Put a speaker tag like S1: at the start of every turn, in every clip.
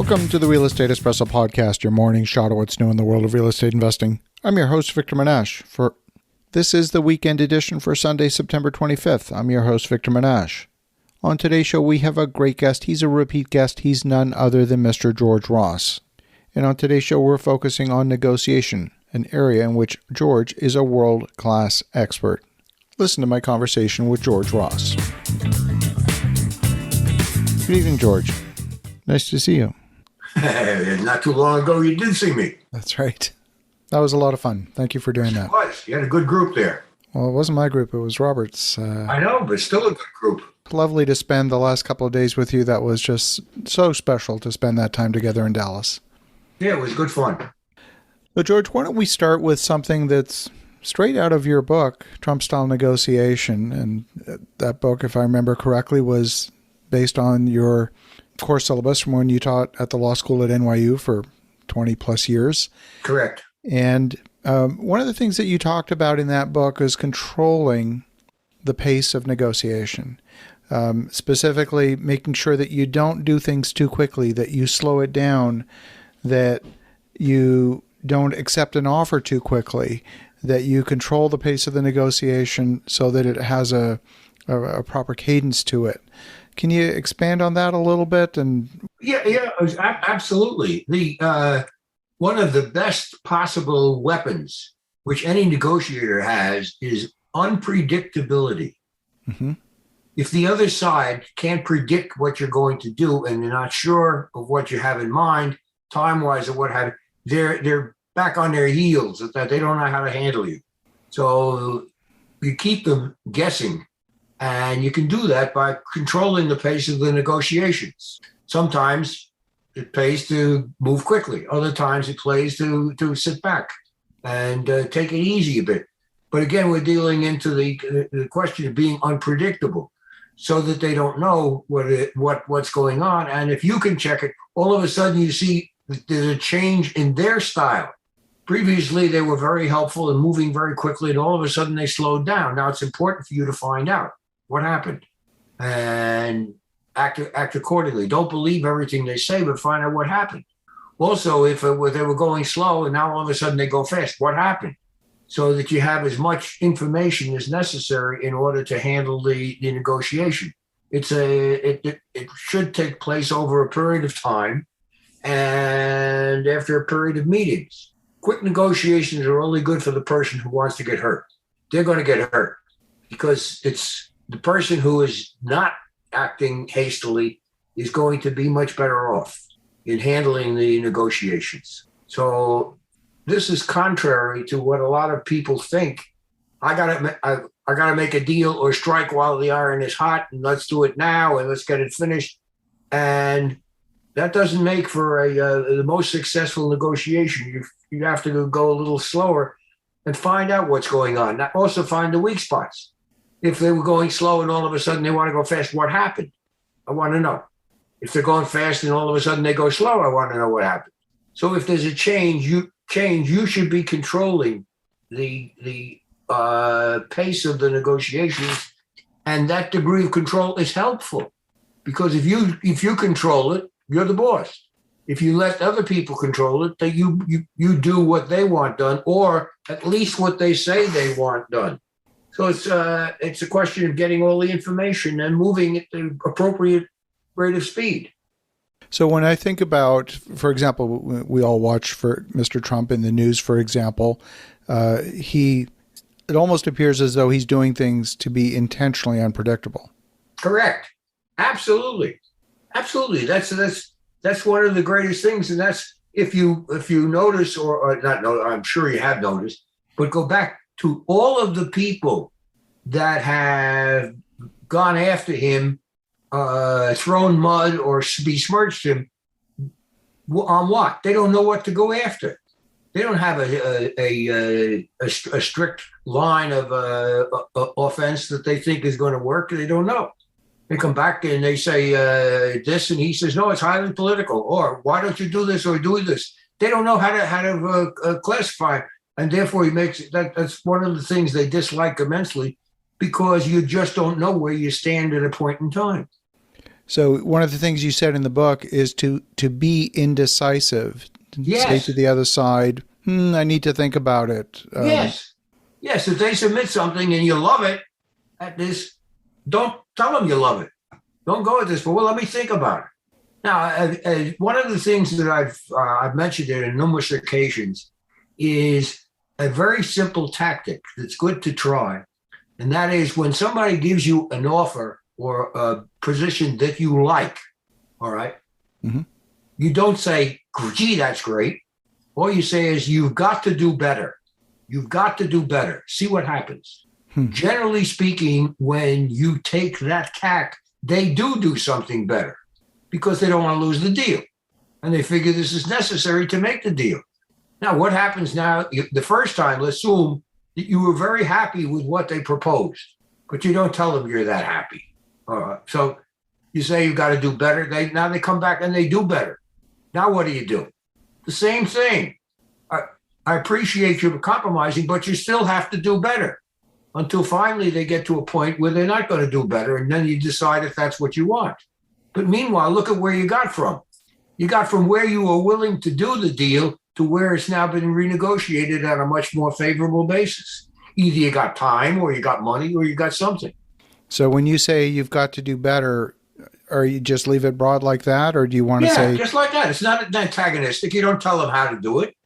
S1: Welcome to the Real Estate Espresso Podcast, your morning shot of what's new in the world of real estate investing. I'm your host, Victor Menasce. This is the weekend edition for Sunday, September 25th. I'm your host, Victor Menasce. On today's show, we have a great guest. He's a repeat guest. He's none other than Mr. George Ross. And on today's show, we're focusing on negotiation, an area in which George is a world-class expert. Listen to my conversation with George Ross. Good evening, George. Nice to see you.
S2: Not too long ago, you did see me.
S1: That's right. That was a lot of fun. Thank you for doing that.
S2: It was. You had a good group there.
S1: Well, it wasn't my group. It was Robert's.
S2: I know, but still a good group.
S1: Lovely to spend the last couple of days with you. That was just so special to spend that time together in Dallas.
S2: Yeah, it was good fun.
S1: So, George, why don't we start with something that's straight out of your book, Trump-Style Negotiation. And that book, if I remember correctly, was based on your course syllabus from when you taught at the law school at NYU for 20 plus years.
S2: Correct.
S1: And one of the things that you talked about in that book is controlling the pace of negotiation, specifically making sure that you don't do things too quickly, that you slow it down, that you don't accept an offer too quickly, that you control the pace of the negotiation so that it has a proper cadence to it. Can you expand on that a little bit?
S2: Yeah, absolutely. One of the best possible weapons which any negotiator has is unpredictability. Mm-hmm. If the other side can't predict what you're going to do and they're not sure of what you have in mind, time-wise or what have you, they're back on their heels, that they don't know how to handle you. So you keep them guessing. And you can do that by controlling the pace of the negotiations. Sometimes it pays to move quickly. Other times it pays to sit back and take it easy a bit. But again, we're dealing into the question of being unpredictable so that they don't know what's going on. And if you can check it, all of a sudden you see that there's a change in their style. Previously, they were very helpful and moving very quickly, and all of a sudden they slowed down. Now it's important for you to find out what happened and act accordingly. Don't believe everything they say, but find out what happened. Also, if they were going slow and now all of a sudden they go fast, what happened? So that you have as much information as necessary in order to handle the negotiation. It should take place over a period of time and after a period of meetings. Quick negotiations are only good for the person who wants to get hurt. They're going to get hurt because it's the person who is not acting hastily is going to be much better off in handling the negotiations. So this is contrary to what a lot of people think. I gotta make a deal or strike while the iron is hot, and let's do it now and let's get it finished. And that doesn't make for the most successful negotiation. You have to go a little slower and find out what's going on. Also find the weak spots. If they were going slow and all of a sudden they want to go fast, what happened? I want to know. If they're going fast and all of a sudden they go slow, I want to know what happened. So if there's a change, you should be controlling the pace of the negotiations, and that degree of control is helpful because if you control it, you're the boss. If you let other people control it, that you do what they want done, or at least what they say they want done. So it's a question of getting all the information and moving at the appropriate rate of speed.
S1: So when I think about, for example, we all watch for Mr. Trump in the news, for example, it almost appears as though he's doing things to be intentionally unpredictable.
S2: Correct. Absolutely. That's one of the greatest things. And that's if you notice or not know, I'm sure you have noticed, but go back to all of the people that have gone after him, thrown mud or besmirched him on what? They don't know what to go after. They don't have a strict line of offense that they think is going to work. They don't know. They come back and they say this, and he says, no, it's highly political. Or why don't you do this or do this? They don't know how to classify. And therefore, he makes that's one of the things they dislike immensely, because you just don't know where you stand at a point in time.
S1: So one of the things you said in the book is to be indecisive. Say
S2: Yes.
S1: to the other side, I need to think about it.
S2: Yes. Yes. If they submit something and you love it at this, don't tell them you love it. Don't go at this, but well, let me think about it. Now, one of the things that I've mentioned it in numerous occasions is a very simple tactic that's good to try, and that is when somebody gives you an offer or a position that you like, all right, you don't say, gee, that's great. All you say is, you've got to do better. You've got to do better. See what happens. Generally speaking, when you take that tack, they do something better because they don't want to lose the deal. And they figure this is necessary to make the deal. Now, what happens now, the first time, let's assume that you were very happy with what they proposed, but you don't tell them you're that happy. So you say you've got to do better. Now they come back and they do better. Now what do? The same thing. I appreciate you compromising, but you still have to do better until finally they get to a point where they're not going to do better. And then you decide if that's what you want. But meanwhile, look at where you got from. You got from where you were willing to do the deal to where it's now been renegotiated on a much more favorable basis. Either you got time or you got money or you got something.
S1: So when you say you've got to do better, or you just leave it broad like that, or do you want to say?
S2: Yeah, just like that. It's not antagonistic. You don't tell them how to do it.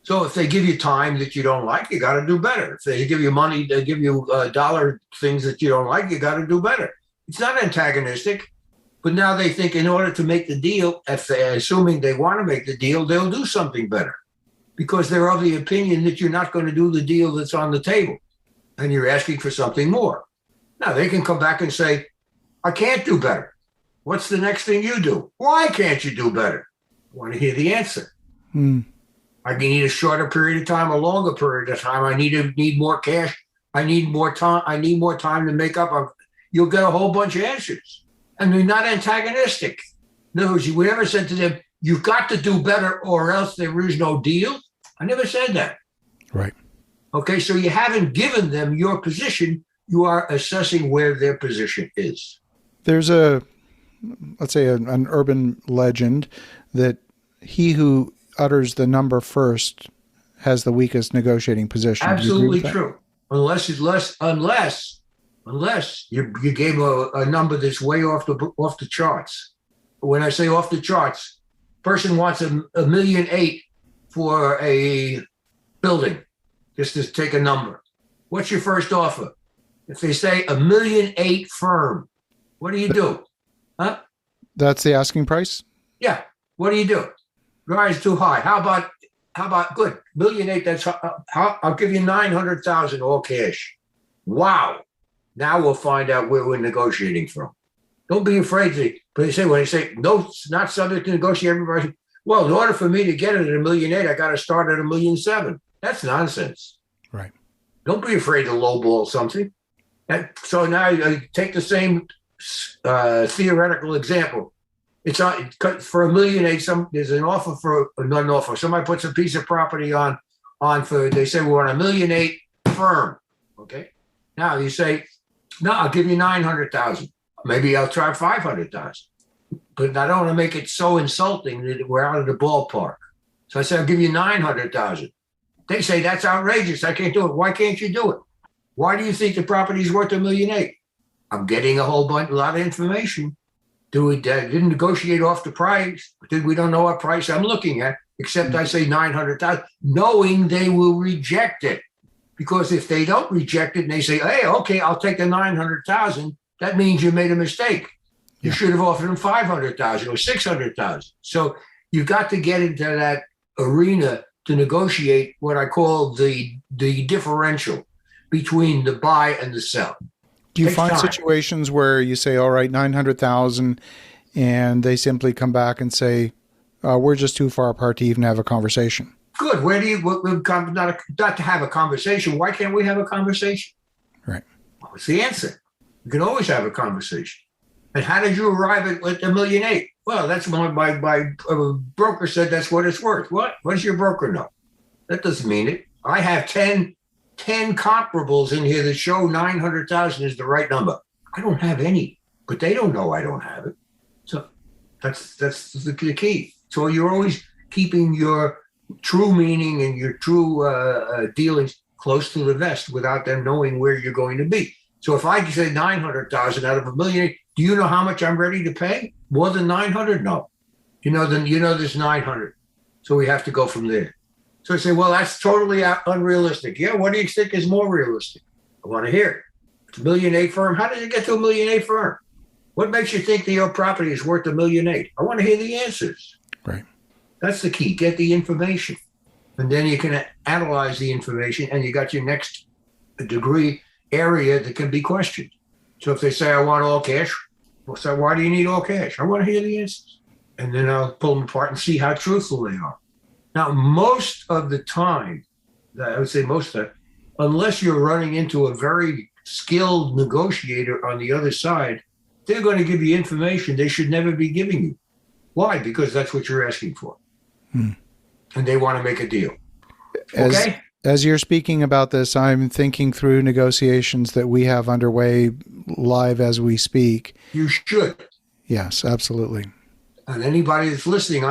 S2: So if they give you time that you don't like, you got to do better. If they give you money, they give you dollar things that you don't like, you got to do better. It's not antagonistic. But now they think in order to make the deal, assuming they want to make the deal, they'll do something better because they're of the opinion that you're not going to do the deal that's on the table and you're asking for something more. Now they can come back and say, I can't do better. What's the next thing you do? Why can't you do better? I want to hear the answer. I need a shorter period of time, a longer period of time. I need more cash. I need more time. I need more time to make up. You'll get a whole bunch of answers. And they're not antagonistic. In other words, we never said to them, you've got to do better or else there is no deal. I never said that.
S1: Right.
S2: Okay, so you haven't given them your position. You are assessing where their position is.
S1: There's let's say an urban legend that he who utters the number first has the weakest negotiating position.
S2: Absolutely true. Unless you gave a number that's way off the charts. When I say off the charts, person wants $1.8 million for a building, just to take a number. What's your first offer? If they say $1.8 million firm, what do you do? Huh?
S1: That's the asking price?
S2: Yeah. What do you do? Guy's too high. How about good? $1.8 million, that's I'll give you $900,000 all cash. Wow. Now we'll find out where we're negotiating from. Don't be afraid to, but when they say no, it's not subject to negotiate, everybody, well, in order for me to get it at $1.8 million, I got to start at $1.7 million. That's nonsense.
S1: Right.
S2: Don't be afraid to lowball something. So now you take the same theoretical example. It's on for $1.8 million. There's an offer for not an offer. Somebody puts a piece of property on for. They say we want $1.8 million firm. Okay. Now you say, no, I'll give you $900,000. Maybe I'll try $500,000. But I don't want to make it so insulting that we're out of the ballpark. So I say, I'll give you $900,000. They say that's outrageous. I can't do it. Why can't you do it? Why do you think the property is worth $1.8 million? I'm getting a lot of information. Didn't negotiate off the price. We don't know what price I'm looking at, except I say $900,000, knowing they will reject it. Because if they don't reject it and they say, hey, okay, I'll take the $900,000, that means you made a mistake. You should have offered them $500,000 or $600,000. So you've got to get into that arena to negotiate what I call the differential between the buy and the sell.
S1: Do you find situations where you say, all right, 900,000, and they simply come back and say, we're just too far apart to even have a conversation? Good.
S2: Where do you not to have a conversation? Why can't we have a conversation?
S1: Right.
S2: What's the answer? You can always have a conversation. And how did you arrive at $1.8 million? Well, that's my broker said that's what it's worth. What? What does your broker know? That doesn't mean it. I have 10 comparables in here that show 900,000 is the right number. I don't have any. but they don't know I don't have it. So that's the key. So you're always keeping your true meaning and your true dealings close to the vest without them knowing where you're going to be. So if I say 900,000 out of $1 million, do you know how much I'm ready to pay? More than 900? No. There's 900. So we have to go from there. So I say, well, that's totally unrealistic. Yeah, what do you think is more realistic? I want to hear it. It's $1.8 million firm. How did you get to $1.8 million firm? What makes you think that your property is worth $1.8 million? I want to hear the answers.
S1: Right.
S2: That's the key. Get the information. And then you can analyze the information, and you got your next degree area that can be questioned. So if they say, I want all cash, we'll say, why do you need all cash? I want to hear the answers. And then I'll pull them apart and see how truthful they are. Now, most of the time, I would say most of the time, unless you're running into a very skilled negotiator on the other side, they're going to give you information they should never be giving you. Why? Because that's what you're asking for. And they want to make a deal. Okay?
S1: As you're speaking about this, I'm thinking through negotiations that we have underway live as we speak.
S2: You should.
S1: Yes, absolutely.
S2: And anybody that's listening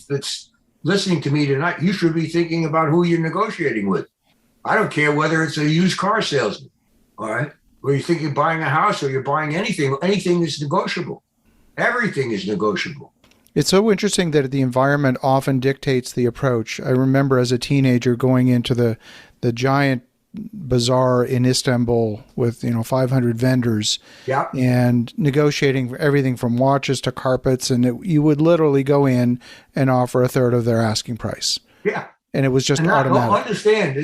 S2: that's listening to me tonight, you should be thinking about who you're negotiating with. I don't care whether it's a used car salesman, all right? Or you're thinking of buying a house or you're buying anything. Anything is negotiable. Everything is negotiable.
S1: It's so interesting that the environment often dictates the approach. I remember as a teenager going into the giant bazaar in Istanbul with 500 vendors, and negotiating everything from watches to carpets, and you would literally go in and offer a third of their asking price.
S2: Yeah,
S1: and it was just automatic.
S2: Understand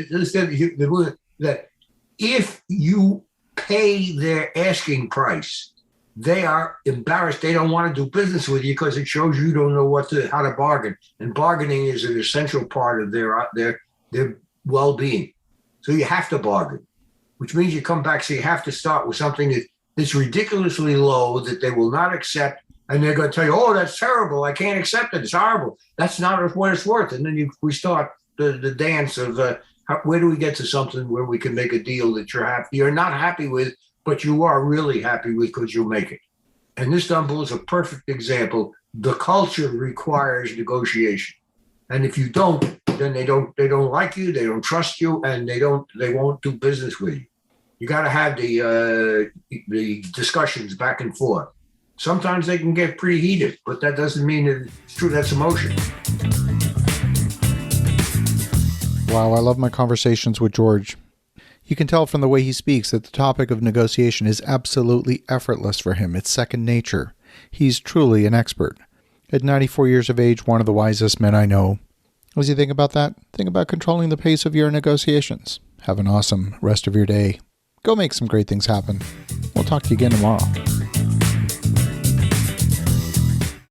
S2: that if you pay their asking price, they are embarrassed. They don't want to do business with you because it shows you don't know how to bargain. And bargaining is an essential part of their well-being. So you have to bargain, which means you come back. So you have to start with something that's ridiculously low that they will not accept. And they're going to tell you, oh, that's terrible. I can't accept it. It's horrible. That's not what it's worth. And then we start the dance of where do we get to something where we can make a deal that you're not happy with, but you are really happy with because you'll make it. And Istanbul is a perfect example. The culture requires negotiation. And if you don't, then they don't like you, they don't trust you, and they won't do business with you. You got to have the discussions back and forth. Sometimes they can get pretty heated, but that doesn't mean that it's true. That's emotion.
S1: Wow, I love my conversations with George. You can tell from the way he speaks that the topic of negotiation is absolutely effortless for him. It's second nature. He's truly an expert. At 94 years of age, one of the wisest men I know. As you think about that, think about controlling the pace of your negotiations. Have an awesome rest of your day. Go make some great things happen. We'll talk to you again tomorrow.